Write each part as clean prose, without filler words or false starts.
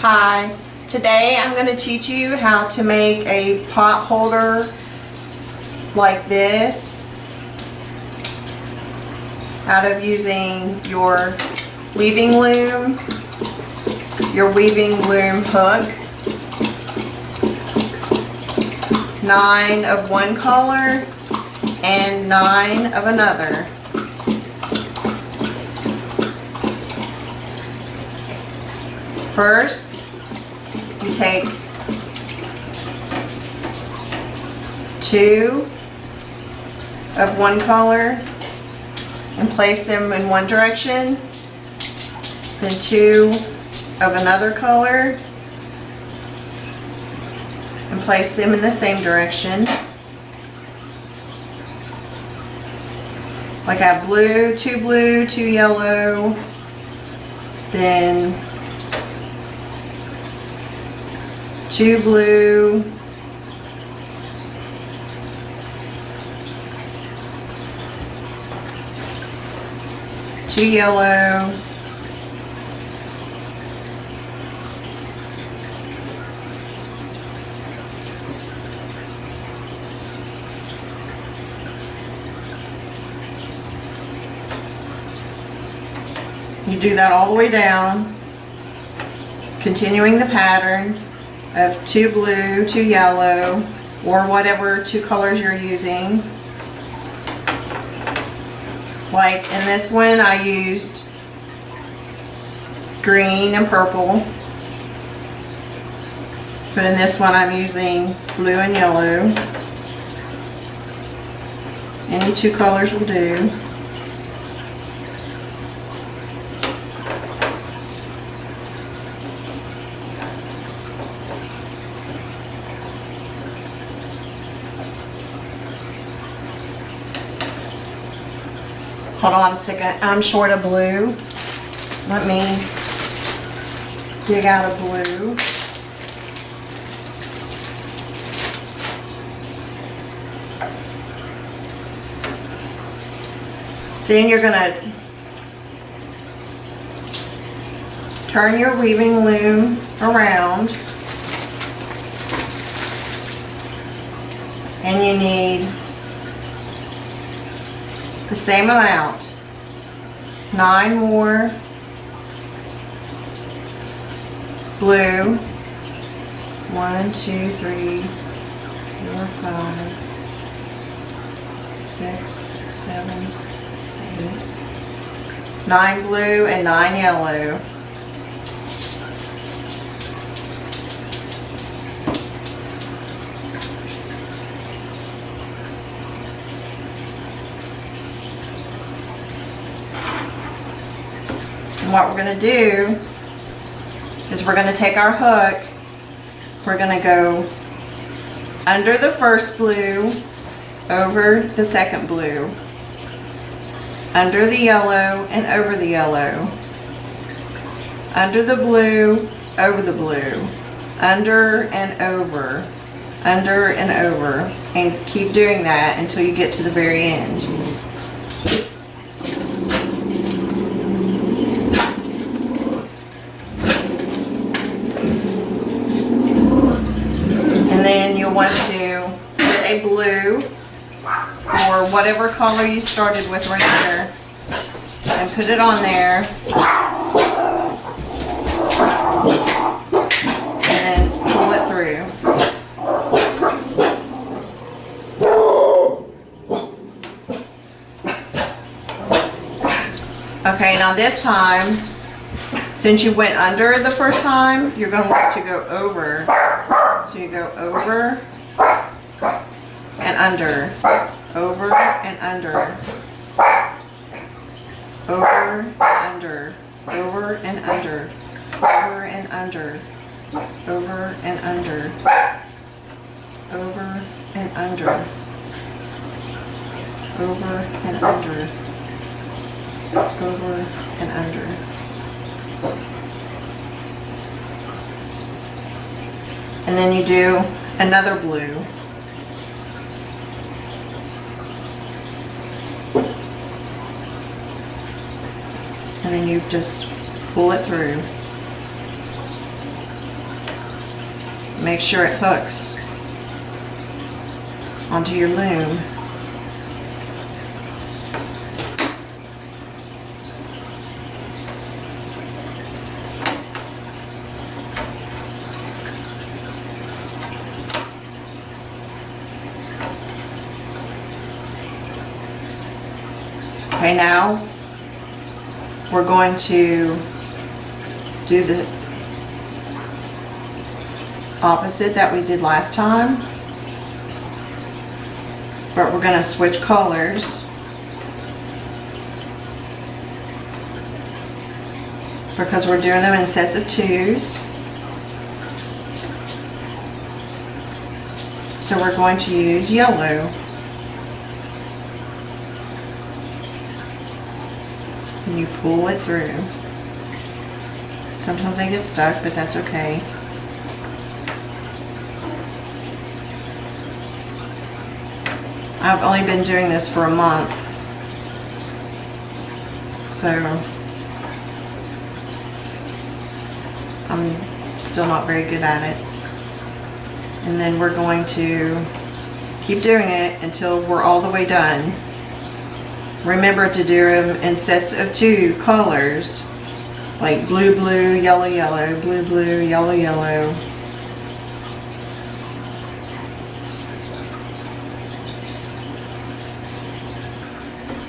Hi, today I'm going to teach you how to make a pot holder like this out of using your weaving loom hook, 9 of one color and 9 of another. First, you take 2 of one color and place them in one direction, then 2 of another color and place them in the same direction. Like I have blue, 2 yellow, then 2 blue, 2 yellow, you do that all the way down, continuing the pattern of 2 blue, 2 yellow, or whatever 2 colors you're using. Like in this one I used green and purple, but in this one I'm using blue and yellow. Any 2 colors will do. Hold on a second, I'm short of blue. Let me dig out a blue. Then you're gonna turn your weaving loom around, and you need the same amount, 9 more blue, 1, 2, 3, 4, 5, 6, 7, 8, 9 blue and 9 yellow. What we're going to do is we're going to take our hook, we're going to go under the first blue, over the second blue, under the yellow and over the yellow, under the blue, over the blue, under and over, and keep doing that until you get to the very end. Then you'll want to get a blue or whatever color you started with right here and put it on there, and then pull it through. Okay, now this time, since you went under the first time, you're going to want to go over. So you go over and under, over and under, over and under, over and under, over and under, over and under, over and under, over and under, over and under. And then you do another blue. And then you just pull it through. Make sure it hooks onto your loom. Okay, now we're going to do the opposite that we did last time, but we're going to switch colors because we're doing them in sets of 2s. So we're going to use yellow. And you pull it through. Sometimes they get stuck, but that's okay. I've only been doing this for a month, so I'm still not very good at it. And then we're going to keep doing it until we're all the way done. Remember to do them in sets of 2 colors, like blue, blue, yellow, yellow, blue, blue, yellow, yellow.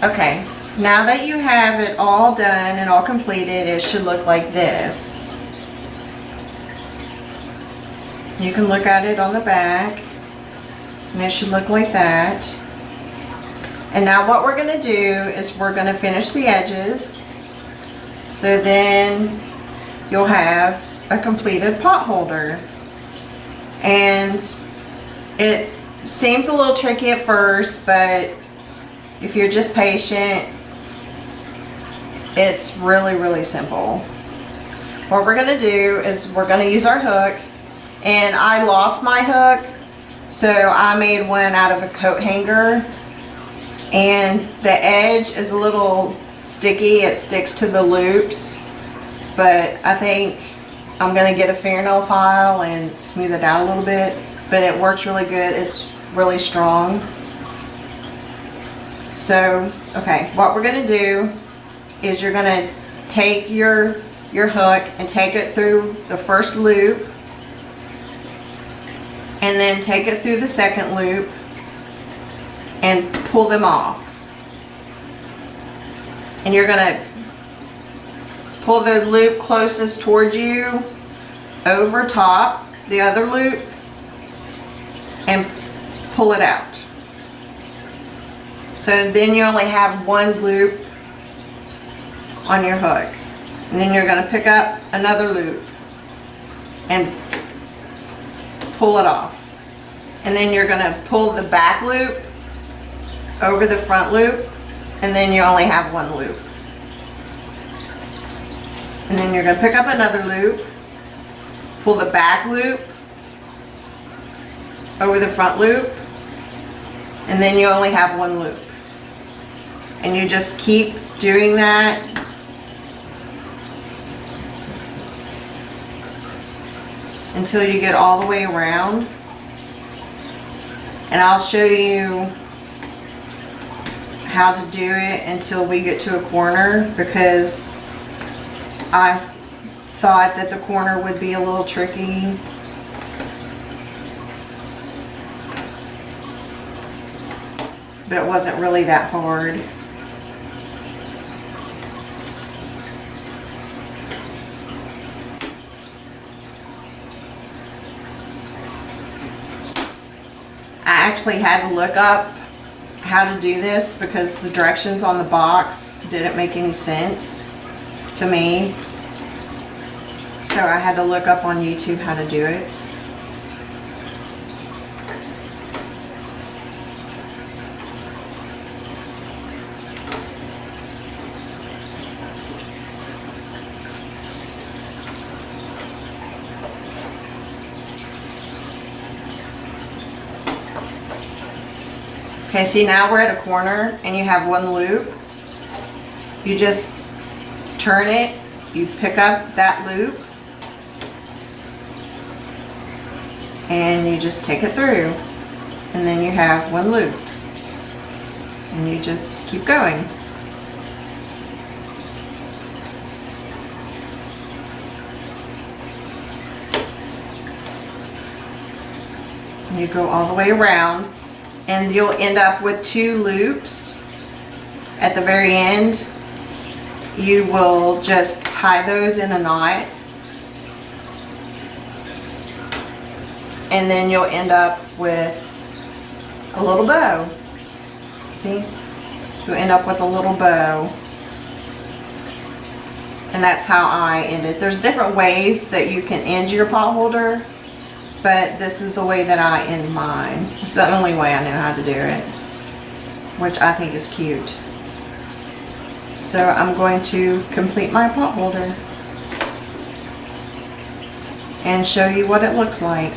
Okay, now that you have it all done and all completed, it should look like this. You can look at it on the back, and it should look like that. And now what we're going to do is we're going to finish the edges, so then you'll have a completed potholder. And it seems a little tricky at first, but if you're just patient, it's really, really simple. What we're going to do is we're going to use our hook, and I lost my hook, so I made one out of a coat hanger. And the edge is a little sticky, it sticks to the loops, but I think I'm going to get a fingernail file and smooth it out a little bit, but it works really good. It's really strong. So, okay, what we're going to do is you're going to take your hook and take it through the first loop, and then take it through the second loop and pull them off. And you're going to pull the loop closest towards you over top the other loop and pull it out. So then you only have one loop on your hook. And then you're going to pick up another loop and pull it off. And then you're going to pull the back loop over the front loop, and then you only have one loop. And then you're going to pick up another loop, pull the back loop over the front loop, and then you only have one loop. And you just keep doing that until you get all the way around. And I'll show you how to do it until we get to a corner, because I thought that the corner would be a little tricky. But it wasn't really that hard. I actually had to look up how to do this because the directions on the box didn't make any sense to me. So I had to look up on YouTube how to do it. Okay, see, now we're at a corner and you have one loop. You just turn it, you pick up that loop, and you just take it through, and then you have one loop, and you just keep going. And you go all the way around, and you'll end up with 2 loops. At the very end, you will just tie those in a knot, and then you'll end up with a little bow. See? You'll end up with a little bow. And that's how I end it. There's different ways that you can end your potholder, but this is the way that I end mine. It's the only way I know how to do it, which I think is cute. So I'm going to complete my potholder and show you what it looks like.